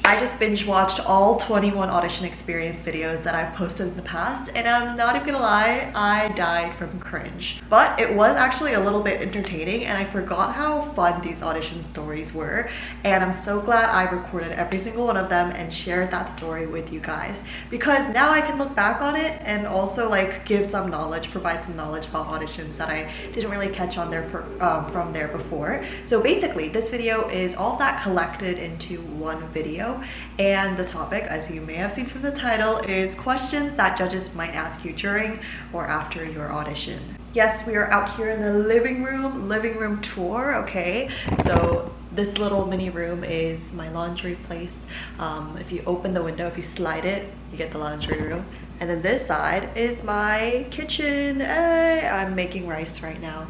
I just binge watched all 21 audition experience videos that I've posted in the past, and I'm not even gonna lie, I died from cringe. But it was actually a little bit entertaining, and I forgot how fun these audition stories were, and I'm so glad I recorded every single one of them and shared that story with you guys, because now I can look back on it and also like give some knowledge, provide some knowledge about auditions that I didn't really catch on there from there before. So basically, this video is all of that collected into one video. And the topic, as you may have seen from the title, is questions that judges might ask you during or after your audition. Yes, we are out here in the living room tour, okay? So this little mini room is my laundry place. If you open the window, if you slide it, you get the laundry room. And then this side is my kitchen. Hey, I'm making rice right now.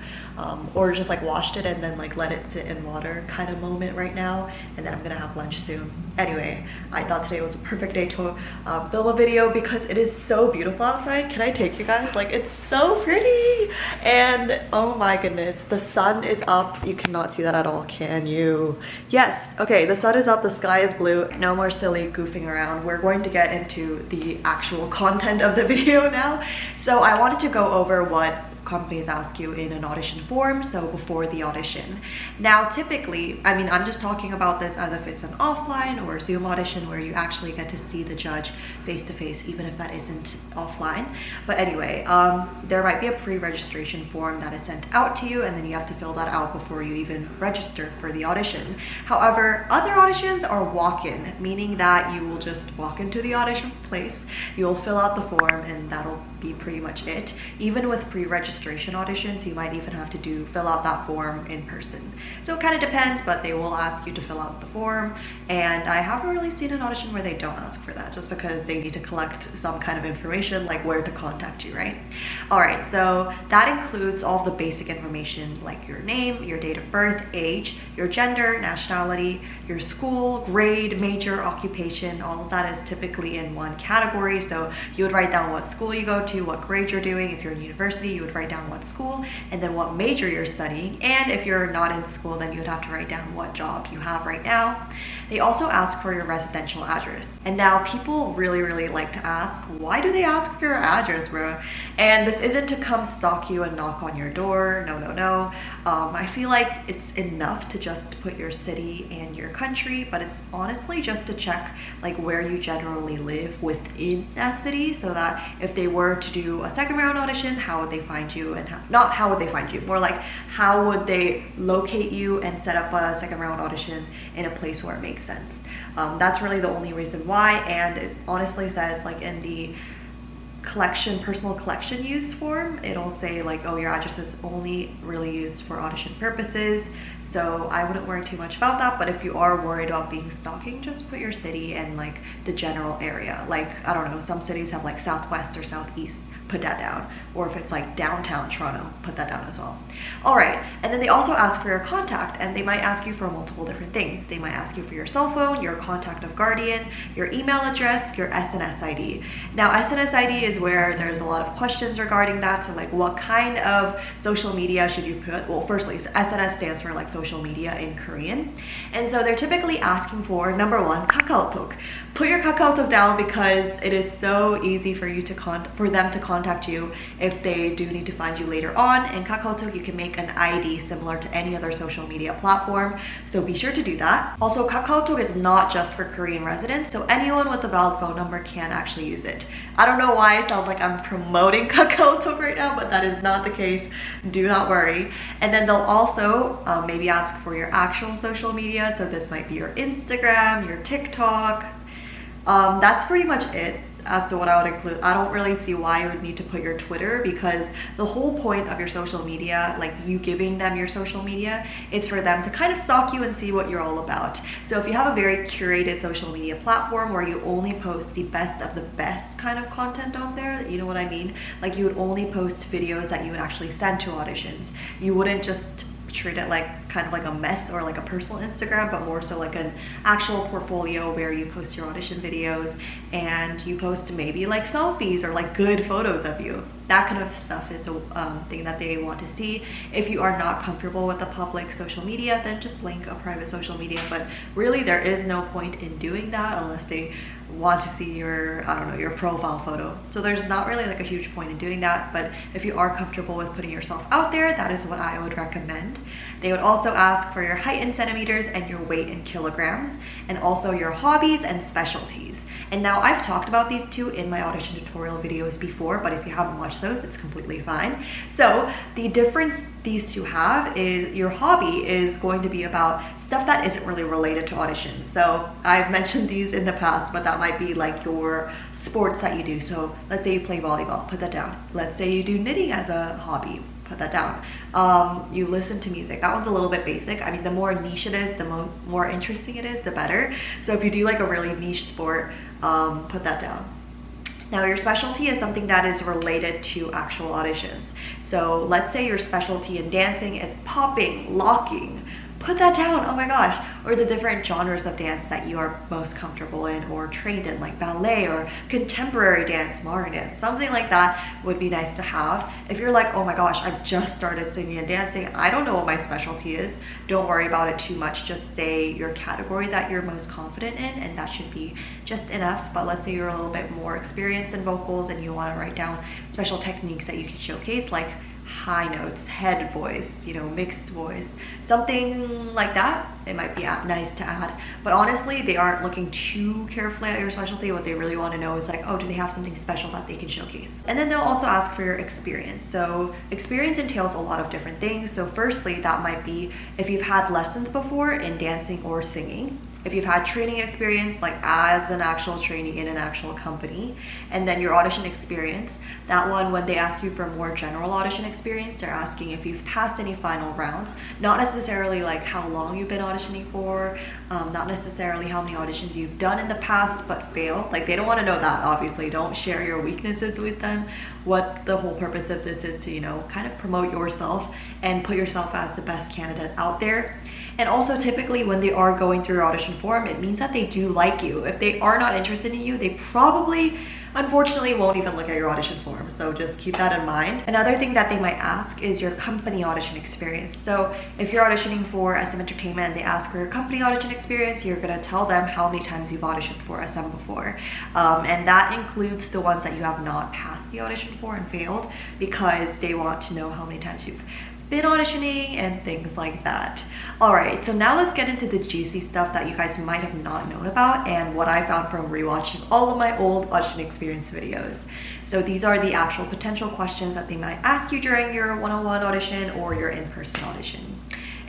Or just like washed it and then like let it sit in water kind of moment right now. And then I'm gonna have lunch soon. Anyway, I thought today was a perfect day to film a video because it is so beautiful outside. Can I take you guys? Like, it's so pretty. And oh my goodness, the sun is up. You cannot see that at all, can you? Yes, okay, the sun is up, the sky is blue. No more silly goofing around. We're going to get into the actual content of the video now. So I wanted to go over what companies ask you in an audition form, so before the audition. Now typically, I mean, I'm just talking about this as if it's an offline or Zoom audition where you actually get to see the judge face to face, even if that isn't offline. But anyway, there might be a pre-registration form that is sent out to you, and then you have to fill that out before you even register for the audition. However, other auditions are walk-in, meaning that you will just walk into the audition place, you'll fill out the form, and that'll be pretty much it. Even with pre-registration auditions, you might even have to fill out that form in person. So it kind of depends, but they will ask you to fill out the form, and I haven't really seen an audition where they don't ask for that, just because they need to collect some kind of information, like where to contact you, right? All right, so that includes all the basic information like your name, your date of birth, age, your gender, nationality, your school, grade, major, occupation. All of that is typically in one category. So you would write down what school you go to, what grade you're doing. If you're in university, you would write down what school and then what major you're studying. And if you're not in school, then you would have to write down what job you have right now. They also ask for your residential address. And now people really like to ask, why do they ask for your address, bro? And this isn't to come stalk you and knock on your door. No. I feel like it's enough to just put your city and your country, but it's honestly just to check like where you generally live within that city, so that if they were to do a second round audition, how would they find you, and not how would they find you, more like how would they locate you and set up a second round audition in a place where it makes sense. That's really the only reason why, and it honestly says like in the personal collection use form, it'll say like, oh, your address is only really used for audition purposes. So I wouldn't worry too much about that, but if you are worried about being stalking, just put your city and like the general area. Like, I don't know, some cities have like Southwest or Southeast, put that down. Or if it's like downtown Toronto, put that down as well. All right, and then they also ask for your contact, and they might ask you for multiple different things. They might ask you for your cell phone, your contact of guardian, your email address, your SNS ID. Now, SNS ID is where there's a lot of questions regarding that. So like, what kind of social media should you put? Well, firstly, SNS stands for like social media in Korean. And so they're typically asking for, number one, KakaoTalk. Put your KakaoTalk down because it is so easy for them to contact you if they do need to find you later on. In KakaoTalk, you can make an ID similar to any other social media platform, so be sure to do that. Also, KakaoTalk is not just for Korean residents, so anyone with a valid phone number can actually use it. I don't know why I sound like I'm promoting KakaoTalk right now, but that is not the case. Do not worry. And then they'll also maybe ask for your actual social media, so this might be your Instagram, your TikTok. That's pretty much it as to what I would include. I don't really see why you would need to put your Twitter, because the whole point of your social media, like you giving them your social media, is for them to kind of stalk you and see what you're all about. So if you have a very curated social media platform where you only post the best of the best kind of content on there, you know what I mean? Like you would only post videos that you would actually send to auditions. You wouldn't just treat it like kind of like a mess or like a personal Instagram, but more so like an actual portfolio where you post your audition videos and you post maybe like selfies or like good photos of you. That kind of stuff is the thing that they want to see. If you are not comfortable with the public social media, then just link a private social media. But really there is no point in doing that unless they want to see your, I don't know, your profile photo. So there's not really like a huge point in doing that, but if you are comfortable with putting yourself out there, that is what I would recommend. They would also ask for your height in centimeters and your weight in kilograms, and also your hobbies and specialties. And now I've talked about these two in my audition tutorial videos before, but if you haven't watched those, it's completely fine. So the difference these two have is your hobby is going to be about stuff that isn't really related to auditions. So I've mentioned these in the past, but that might be like your sports that you do. So let's say you play volleyball, put that down. Let's say you do knitting as a hobby, put that down. You listen to music. That one's a little bit basic. I mean, the more niche it is, the more interesting it is, the better. So if you do like a really niche sport, put that down. Now your specialty is something that is related to actual auditions. So let's say your specialty in dancing is popping, locking, put that down, oh my gosh. Or the different genres of dance that you are most comfortable in or trained in, like ballet or contemporary dance, modern dance, something like that would be nice to have. If you're like, oh my gosh, I've just started singing and dancing, I don't know what my specialty is, don't worry about it too much. Just say your category that you're most confident in, and that should be just enough. But let's say you're a little bit more experienced in vocals and you want to write down special techniques that you can showcase, like high notes, head voice, you know, mixed voice, something like that. It might be nice to add, but honestly they aren't looking too carefully at your specialty. What they really want to know is like, oh, do they have something special that they can showcase? And then they'll also ask for your experience. So experience entails a lot of different things. So firstly, that might be if you've had lessons before in dancing or singing, if you've had training experience, like as an actual trainee in an actual company, and then your audition experience. That one, when they ask you for more general audition experience, they're asking if you've passed any final rounds, not necessarily like how long you've been auditioning for, not necessarily how many auditions you've done in the past but failed. Like they don't want to know that, obviously. Don't share your weaknesses with them. What the whole purpose of this is to, you know, kind of promote yourself and put yourself as the best candidate out there. And also typically when they are going through your audition form, it means that they do like you. If they are not interested in you, they probably, unfortunately, won't even look at your audition form. So just keep that in mind. Another thing that they might ask is your company audition experience. So if you're auditioning for SM Entertainment and they ask for your company audition experience, you're gonna tell them how many times you've auditioned for SM before. And that includes the ones that you have not passed the audition for and failed, because they want to know how many times you've been auditioning and things like that. Alright, so now let's get into the juicy stuff that you guys might have not known about and what I found from rewatching all of my old audition experience videos. So these are the actual potential questions that they might ask you during your one-on-one audition or your in-person audition.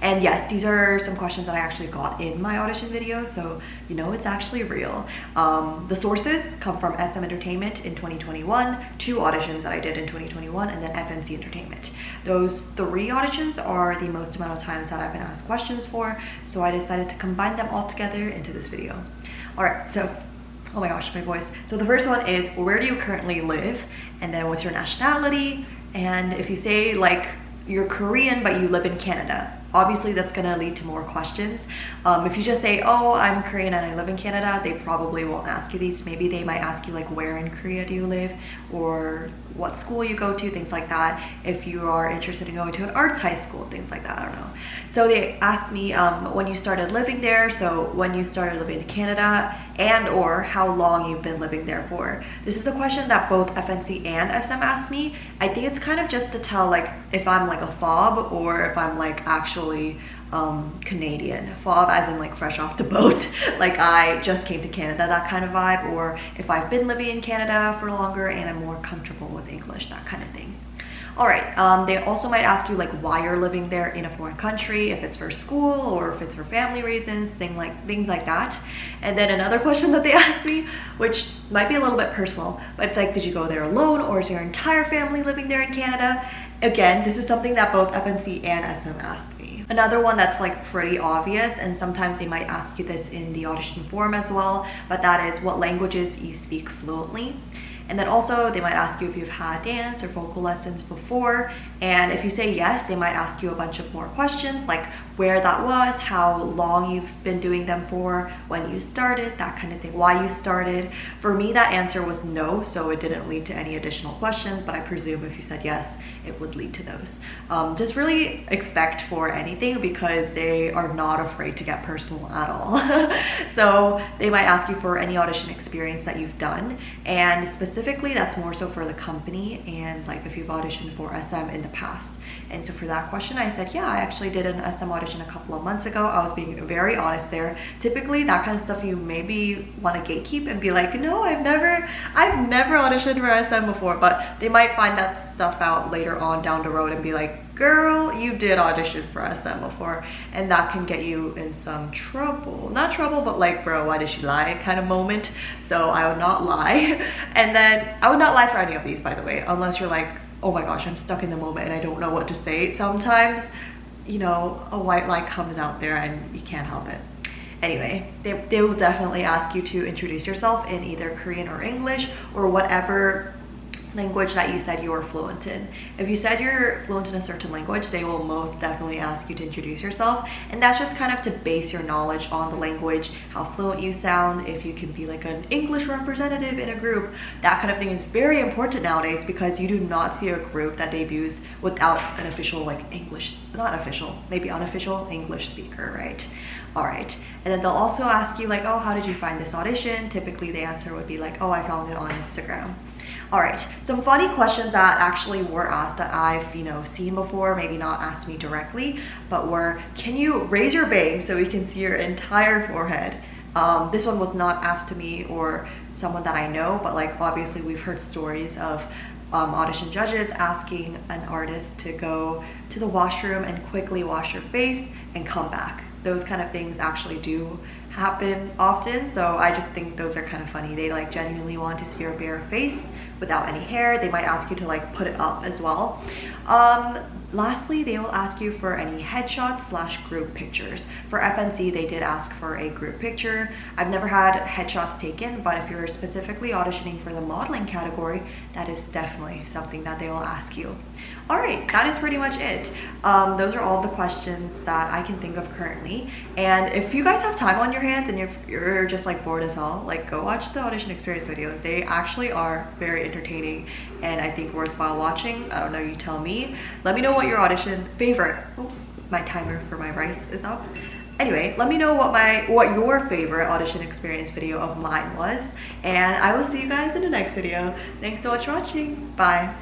And yes, these are some questions that I actually got in my audition video, so you know it's actually real. The sources come from SM Entertainment in 2021, 2 auditions that I did in 2021, and then FNC Entertainment. Those 3 auditions are the most amount of times that I've been asked questions for, so I decided to combine them all together into this video. Alright, so, oh my gosh, my voice. So the first one is, where do you currently live? And then what's your nationality? And if you say like, you're Korean but you live in Canada, obviously that's gonna lead to more questions. If you just say, oh, I'm Korean and I live in Canada, they probably won't ask you these. Maybe they might ask you like, where in Korea do you live, or what school you go to, things like that. If you are interested in going to an arts high school, things like that, I don't know. So they asked me when you started living there, so when you started living in Canada, and or how long you've been living there for. This is a question that both FNC and SM asked me. I think it's kind of just to tell like if I'm like a fob or if I'm like actually Canadian. Fob as in like fresh off the boat, like I just came to Canada, that kind of vibe, or if I've been living in Canada for longer and I'm more comfortable with English, that kind of thing. Alright, they also might ask you like why you're living there in a foreign country, if it's for school or if it's for family reasons, things like that. And then another question that they asked me, which might be a little bit personal, but it's like, did you go there alone or is your entire family living there in Canada? Again, this is something that both FNC and SM asked me. Another one that's like pretty obvious, and sometimes they might ask you this in the audition form as well, but that is what languages you speak fluently. And then also they might ask you if you've had dance or vocal lessons before, and if you say yes, they might ask you a bunch of more questions like where that was, how long you've been doing them for, when you started, that kind of thing, why you started. For me, that answer was no, so it didn't lead to any additional questions, but I presume if you said yes, it would lead to those. Just really expect for anything because they are not afraid to get personal at all. So they might ask you for any audition experience that you've done, and specifically that's more so for the company and like if you've auditioned for SM in the past. And so for that question, I said, yeah, I actually did an SM audition a couple of months ago. I was being very honest there. Typically that kind of stuff you maybe want to gatekeep and be like, no, I've never auditioned for SM before, but they might find that stuff out later on down the road and be like, girl, you did audition for SM before, and that can get you in some trouble. Not trouble, but like, bro, why did she lie kind of moment. So I would not lie. And then I would not lie for any of these, by the way, unless you're like, oh my gosh, I'm stuck in the moment and I don't know what to say. Sometimes, you know, a white lie comes out there and you can't help it. Anyway, they will definitely ask you to introduce yourself in either Korean or English or whatever language that you said you were fluent in. If you said you're fluent in a certain language, they will most definitely ask you to introduce yourself, and that's just kind of to base your knowledge on the language, how fluent you sound, if you can be like an English representative in a group. That kind of thing is very important nowadays because you do not see a group that debuts without an official like English, not official, maybe unofficial English speaker, right? All right, and then they'll also ask you like, oh, how did you find this audition? Typically the answer would be like, oh, I found it on Instagram. All right, some funny questions that actually were asked that I've, you know, seen before, maybe not asked me directly, but were, can you raise your bang so we can see your entire forehead? This one was not asked to me or someone that I know, but like obviously we've heard stories of audition judges asking an artist to go to the washroom and quickly wash your face and come back. Those kind of things actually do happen often, so I just think those are kind of funny. They like genuinely want to see your bare face without any hair. They might ask you to like put it up as well. Lastly, they will ask you for any headshots / group pictures. For FNC, they did ask for a group picture. I've never had headshots taken, but if you're specifically auditioning for the modeling category, that is definitely something that they will ask you. All right, that is pretty much it. Those are all the questions that I can think of currently. And if you guys have time on your hands and if you're just like bored as hell, like go watch the audition experience videos. They actually are very entertaining and I think worthwhile watching. I don't know, you tell me. Let me know what your audition favorite, oh, my timer for my rice is up. Anyway, let me know what your favorite audition experience video of mine was, and I will see you guys in the next video. Thanks so much for watching. Bye.